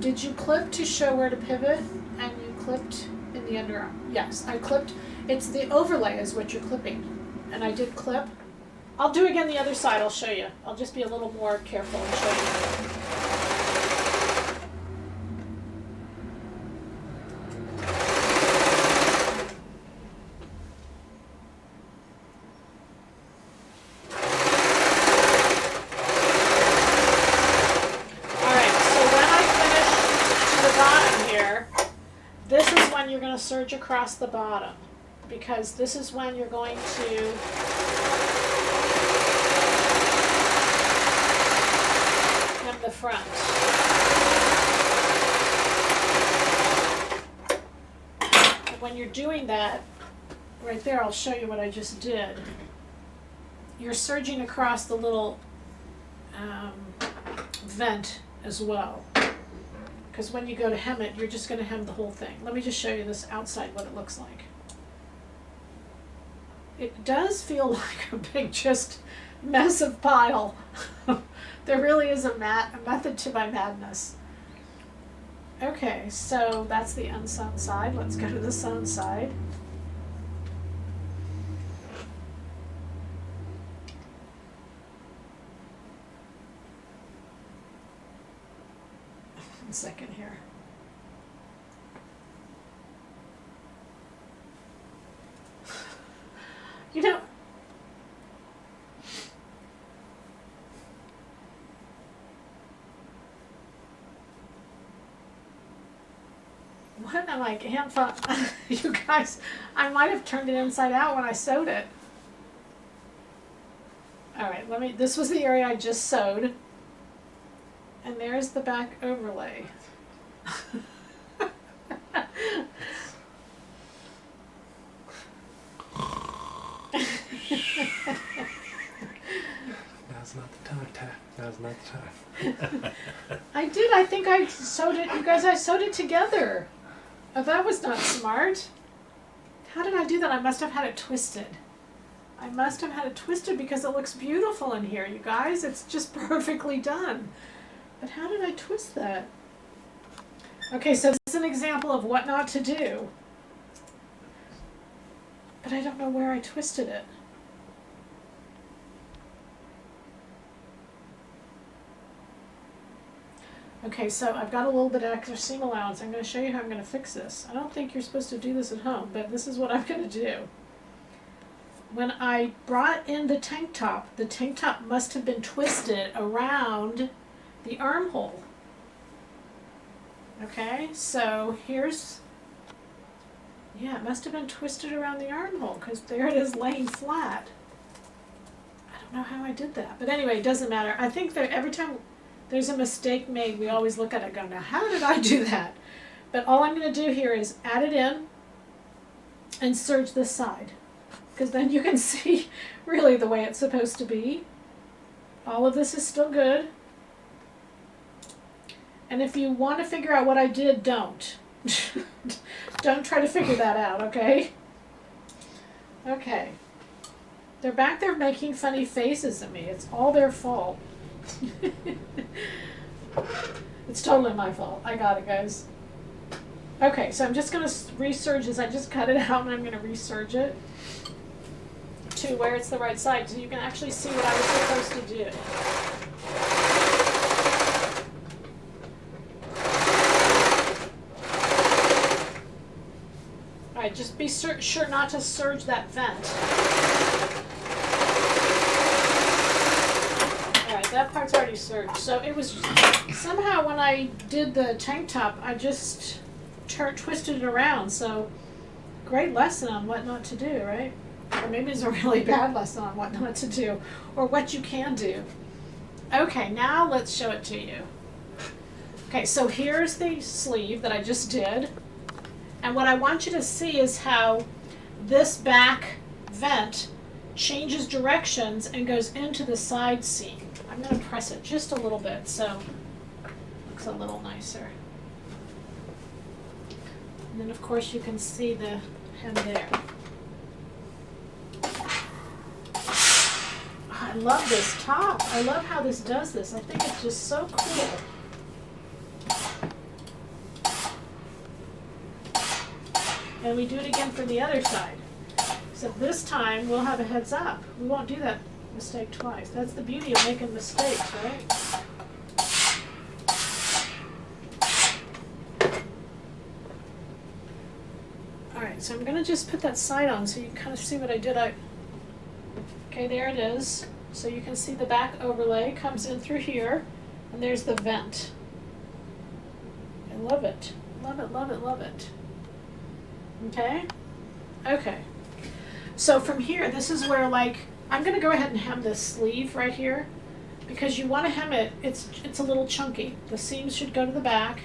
Did you clip to show where to pivot? And you clipped in the underarm? Yes, I clipped. It's the overlay is what you're clipping. And I did clip. I'll do again the other side. I'll show you. I'll just be a little more careful and show you. Serge across the bottom, because this is when you're going to hem the front. And when you're doing that, right there, I'll show you what I just did. You're serging across the little vent as well. Because when you go to hem it, you're just going to hem the whole thing. Let me just show you this outside, what it looks like. It does feel like a big, just massive pile. There really is a method to my madness. Okay, so that's the unsewn side. Let's go to the sewn side. Second here. You know, what am I hand you guys, I might have turned it inside out when I sewed it. All right, this was the area I just sewed. And there's the back overlay. Now's not the time, Tat. Now's not the time. I think I sewed it, you guys, I sewed it together. Oh, that was not smart. How did I do that? I must have had it twisted. I must have had it twisted because it looks beautiful in here, you guys. It's just perfectly done. But how did I twist that? Okay, so this is an example of what not to do. But I don't know where I twisted it. Okay, so I've got a little bit of extra seam allowance. I'm going to show you how I'm going to fix this. I don't think you're supposed to do this at home, but this is what I'm going to do. When I brought in the tank top must have been twisted around the armhole. Okay, so here's, yeah, it must have been twisted around the armhole because there it is laying flat. I don't know how I did that, but anyway, it doesn't matter. I think that every time there's a mistake made, we always look at it and go, now how did I do that? But all I'm going to do here is add it in and serge this side, because then you can see really the way it's supposed to be. All of this is still good. And if you want to figure out what I did, don't. Don't try to figure that out, okay? Okay. They're back there making funny faces at me. It's all their fault. It's totally my fault. I got it, guys. Okay, so I'm just going to reserge this. I just cut it out and I'm going to reserge it to where it's the right side so you can actually see what I was supposed to do. Alright, just be sure not to serge that vent. part's already serged. So it was somehow when I did the tank top, I just twisted it around. So great lesson on what not to do, right? Or maybe it's a really bad lesson on what not to do, or what you can do. Okay, now let's show it to you. Okay, so here's the sleeve that I just did. And what I want you to see is how this back vent changes directions and goes into the side seam. I'm going to press it just a little bit so it looks a little nicer. And then of course you can see the hem there. I love this top. I love how this does this. I think it's just so cool. And we do it again for the other side. Except this time we'll have a heads up. We won't do that mistake twice. That's the beauty of making mistakes, right? Alright, so I'm going to just put that side on so you can kind of see what I did. Okay, there it is. So you can see the back overlay comes in through here, and there's the vent. I love it. Love it, love it, love it. Okay? Okay. So from here, this is where, like, I'm going to go ahead and hem this sleeve right here, because you want to hem it, it's a little chunky. The seams should go to the back,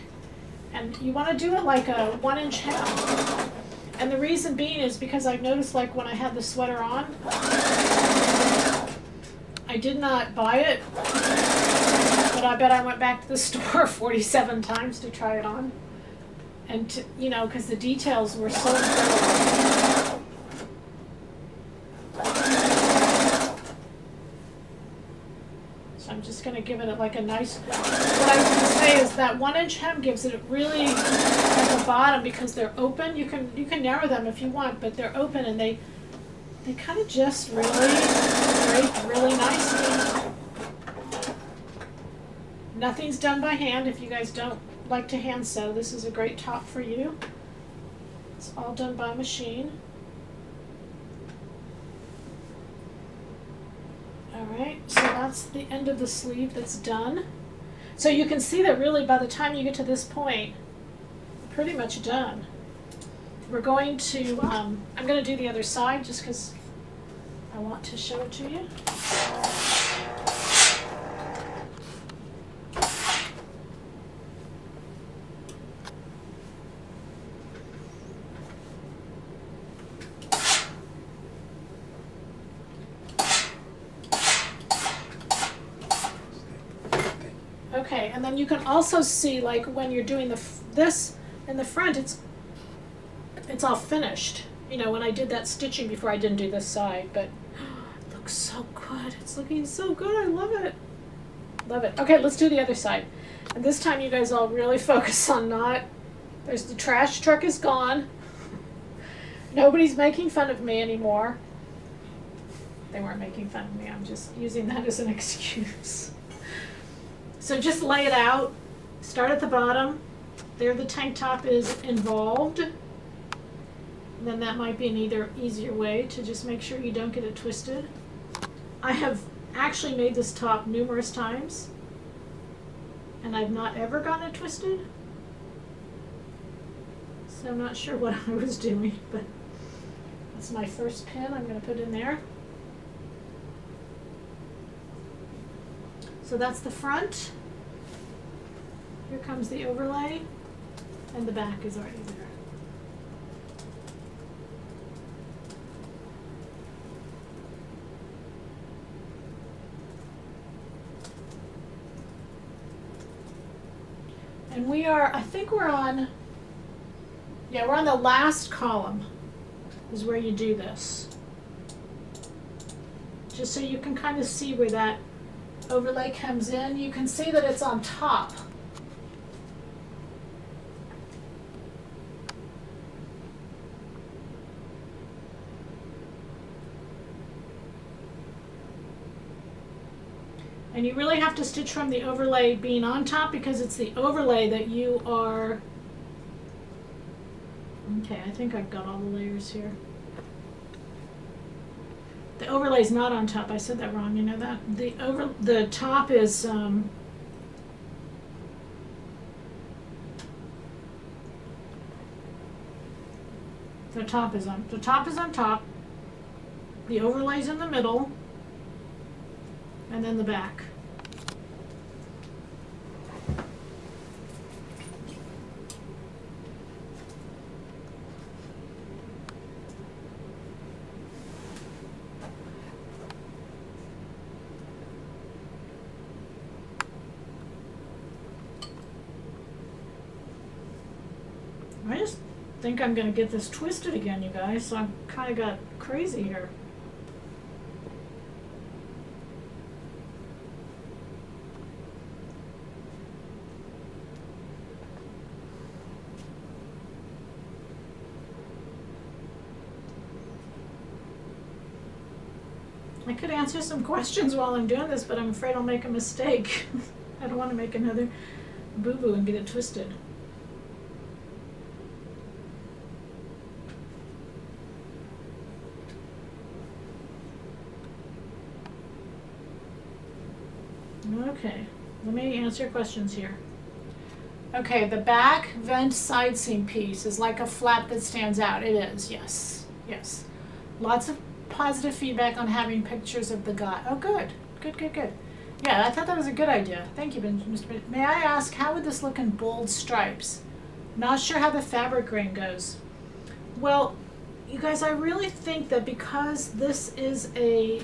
and you want to do it like a 1-inch hem. And the reason being is because I've noticed, like, when I had the sweater on, I did not buy it, but I bet I went back to the store 47 times to try it on. And, to, you know, because the details were so incredible. So I'm just going to give it like a nice, what I was going to say is that 1-inch hem gives it really at the bottom, because they're open. You can narrow them if you want, but they're open and they kind of just really drape really nicely. Nothing's done by hand. If you guys don't like to hand sew, this is a great top for you. It's all done by machine. Alright, so that's the end of the sleeve that's done. So you can see that really by the time you get to this point, pretty much done. We're going to, I'm going to do the other side just because I want to show it to you. Okay, and then you can also see, like, when you're doing this in the front, it's all finished. You know, when I did that stitching before, I didn't do this side, but it looks so good. It's looking so good. I love it. Love it. Okay, let's do the other side. And this time you guys all really focus on there's the trash truck is gone. Nobody's making fun of me anymore. They weren't making fun of me. I'm just using that as an excuse. So just lay it out. Start at the bottom. There the tank top is involved. And then that might be an easier way to just make sure you don't get it twisted. I have actually made this top numerous times, and I've not ever gotten it twisted. So I'm not sure what I was doing, but that's my first pin I'm going to put in there. So that's the front. Here comes the overlay, and the back is already there. And we are, I think we're on, yeah, we're on the last column is where you do this. Just so you can kind of see where that overlay comes in. You can see that it's on top. And you really have to stitch from the overlay being on top, because it's the overlay that you are, okay, I think I've got all the layers here. The overlay's not on top. I said that wrong. You know that? The top is the top is on top. The overlay's in the middle, and then the back. I just think I'm gonna get this twisted again, you guys, so I'm kinda got crazy here. I could answer some questions while I'm doing this, but I'm afraid I'll make a mistake. I don't want to make another boo-boo and get it twisted. Okay, let me answer your questions here. Okay, the back vent side seam piece is like a flap that stands out. It is, yes, yes. Lots of positive feedback on having pictures of the guy. Oh, good, good, good, good. Yeah, I thought that was a good idea. Thank you, Mr. Ben. May I ask, how would this look in bold stripes? Not sure how the fabric grain goes. Well, you guys, I really think that because this is a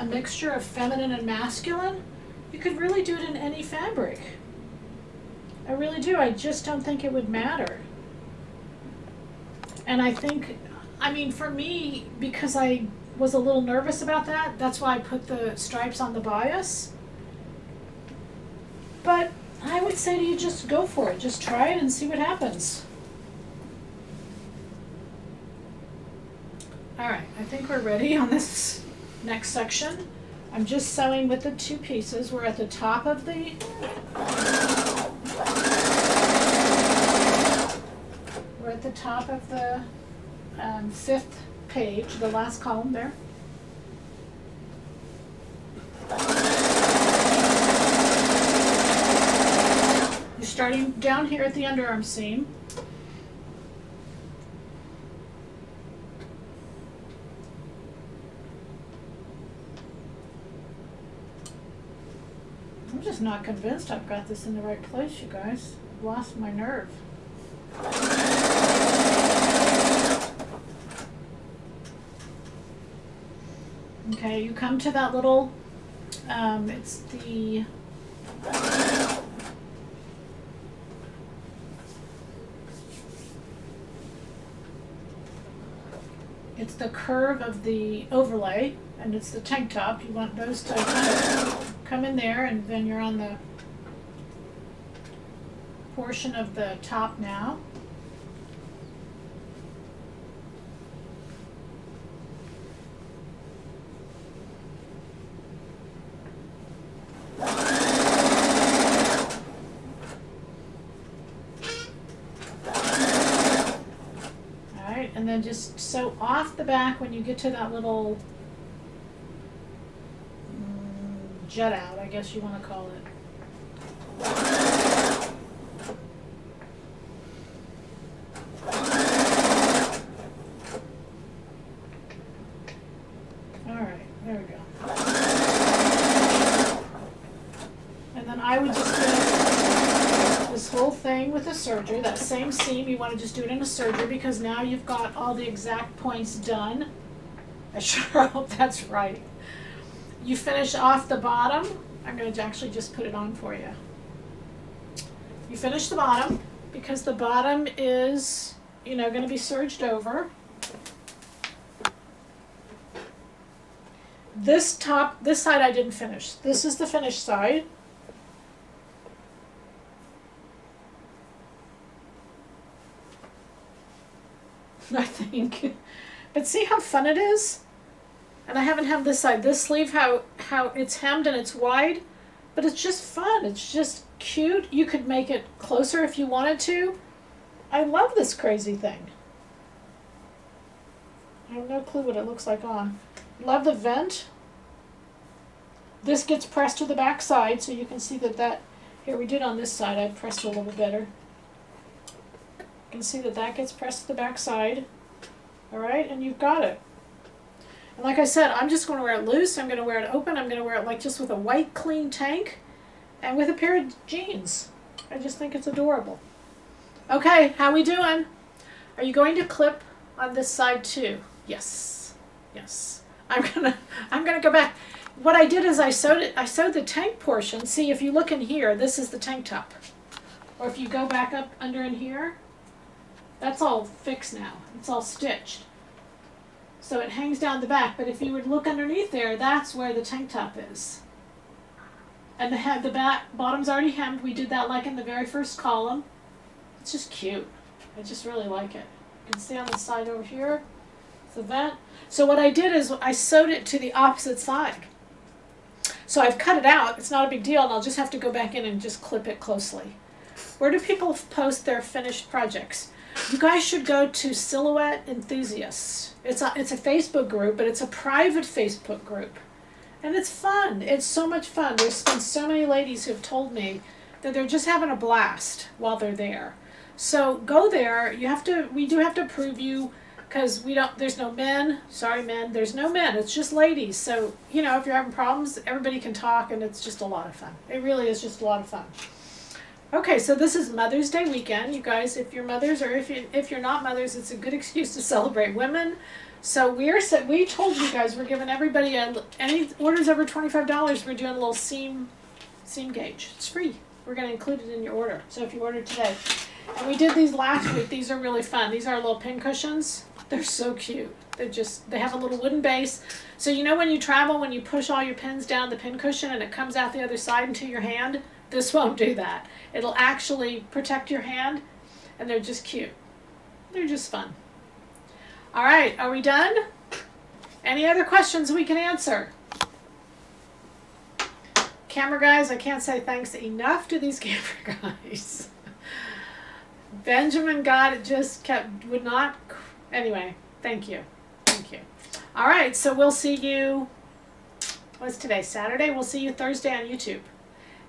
mixture of feminine and masculine, you could really do it in any fabric. I really do. I just don't think it would matter. And I think, I mean, for me, because I was a little nervous about that, that's why I put the stripes on the bias. But I would say to you, just go for it. Just try it and see what happens. All right, I think we're ready on this next section. I'm just sewing with the two pieces. We're at the top of the fifth page, the last column there. You're starting down here at the underarm seam. I'm just not convinced I've got this in the right place, you guys. I've lost my nerve. Okay, you come to that little, it's the curve of the overlay, and it's the tank top. You want those to kind of come in there, and then you're on the portion of the top now. Alright, and then just sew off the back when you get to that little jut out, I guess you want to call it. Alright, there we go. And then I would just do this whole thing with a serger. That same seam, you want to just do it in a serger because now you've got all the exact points done. I sure hope that's right. You finish off the bottom. I'm going to actually just put it on for you. You finish the bottom because the bottom is, going to be serged over. This side I didn't finish. This is the finished side. I think. But see how fun it is? And I haven't hemmed this side. This sleeve, how it's hemmed and it's wide, but it's just fun. It's just cute. You could make it closer if you wanted to. I love this crazy thing. I have no clue what it looks like on. Love the vent. This gets pressed to the back side, so you can see that, here we did on this side, I pressed it a little better. You can see that gets pressed to the back side. Alright, and you've got it. And like I said, I'm just going to wear it loose, I'm going to wear it open, I'm going to wear it like just with a white clean tank and with a pair of jeans. I just think it's adorable. Okay, how we doing? Are you going to clip on this side too? Yes. Yes. I'm gonna go back. What I did is I sewed the tank portion. See, if you look in here, this is the tank top. Or if you go back up under in here, that's all fixed now. It's all stitched. So it hangs down the back, but if you would look underneath there, that's where the tank top is. And the bottom's already hemmed. We did that like in the very first column. It's just cute. I just really like it. You can see on the side over here, it's the vent. So what I did is I sewed it to the opposite side. So I've cut it out. It's not a big deal, and I'll just have to go back in and just clip it closely. Where do people post their finished projects? You guys should go to Silhouette Enthusiasts. It's a Facebook group, but it's a private Facebook group. And it's fun. It's so much fun. There's been so many ladies who have told me that they're just having a blast while they're there. So go there. We do have to approve you, because there's no men. Sorry, men. There's no men. It's just ladies. So, if you're having problems, everybody can talk, and it's just a lot of fun. It really is just a lot of fun. Okay, so this is Mother's Day weekend. You guys, if you're mothers or if you're not mothers, it's a good excuse to celebrate women. So we told you guys we're giving everybody any orders over $25, we're doing a little seam gauge. It's free. We're going to include it in your order. So if you order today. And we did these last week. These are really fun. These are little pin cushions. They're so cute. They have a little wooden base. So when you travel, when you push all your pins down the pin cushion and it comes out the other side into your hand, this won't do that. It'll actually protect your hand, and they're just cute. They're just fun. All right, are we done? Any other questions we can answer? Camera guys, I can't say thanks enough to these camera guys. Benjamin got it, anyway, thank you. All right, so we'll see you, what's today, Saturday? We'll see you Thursday on YouTube.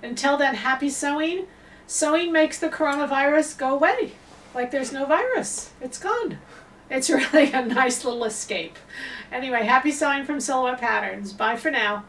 Until then, happy sewing. Sewing makes the coronavirus go away. Like there's no virus. It's gone. It's really a nice little escape. Anyway, happy sewing from Silhouette Patterns. Bye for now.